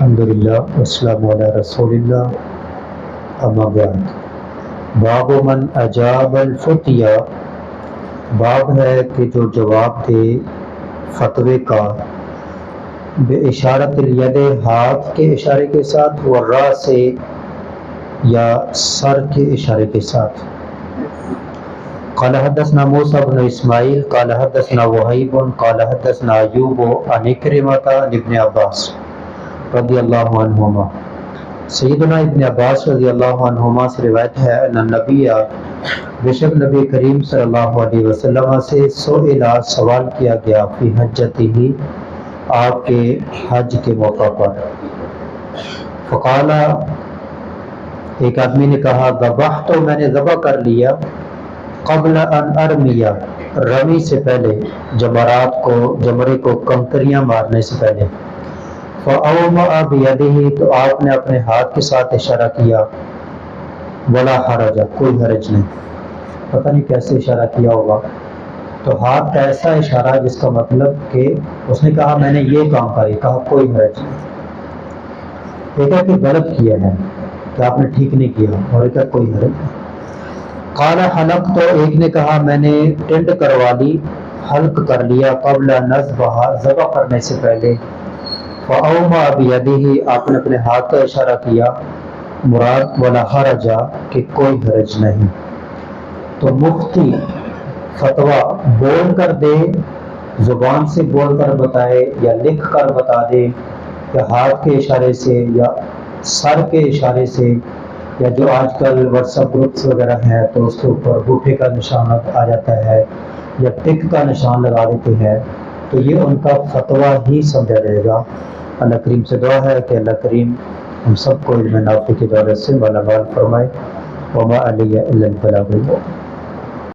الحمدللہ والسلام علی رسول اللہ اما بعد باب من اجاب الفتیہ، باب ہے کہ جو جواب دے فتوے کا، بے اشارت الید، ہاتھ کے اشارے کے ساتھ، والراس، یا سر کے اشارے کے ساتھ۔ قال حدثنا موسیٰ بن اسماعیل قال حدثنا وہیب قال حدثنا ایوب عن اکرمۃ عن ابن عباس رضی اللہ عنہما، سیدنا ابن عباس رضی اللہ عنہما سے روایت ہے ان النبی، بے شک نبی کریم صلی اللہ علیہ وسلم سے سئلا، سوال کیا گیا، فی حجتہ، آپ کے حج کے موقع پر۔ فقال، ایک آدمی نے کہا، ذبحت، میں نے ذبح کر لیا، قبل ان ارمیہ، رمی سے پہلے، جمرات کو، جمرے کو کنکریاں مارنے سے پہلے۔ فأومأ بیدہ، تو آپ نے اپنے ہاتھ کے ساتھ اشارہ کیا، ولا حرج، کوئی حرج نہیں۔ پتہ نہیں کیسے اشارہ کیا ہوگا، تو ہاتھ کا ایسا اشارہ جس کا مطلب کہ اس نے کہا میں نے یہ کام کری، کہا کوئی حرج نہیں۔ ایک ہے کہ غلط کیا ہے کہ آپ نے ٹھیک نہیں کیا، اور ایک ہے کوئی حرج نہیں۔ قال حلق، تو ایک نے کہا میں نے ٹنڈ کروا لی، حلق کر لیا، قبل نذبح، ذبح کرنے سے پہلے۔ فأومأ بیدہ، آپ نے اپنے ہاتھ کا اشارہ کیا، مراد ولا حرج، کہ کوئی حرج نہیں۔ تو مفتی فتویٰ بول کر دے، زبان سے بول کر بتائے، یا لکھ کر بتا دے، یا ہاتھ کے اشارے سے، یا سر کے اشارے سے، یا جو آج کل واٹس ایپ گروپس وغیرہ ہیں تو اس کے اوپر گوٹے کا نشان آ جاتا ہے، یا ٹک کا نشان لگا دیتے ہیں، تو یہ ان کا فتویٰ ہی سمجھا جائے گا۔ اللہ کریم سے دعا ہے کہ اللہ کریم ہم سب کو علم نافع کی دولت سے مالا مال فرمائے۔ وما علی الا البلاغ المبین۔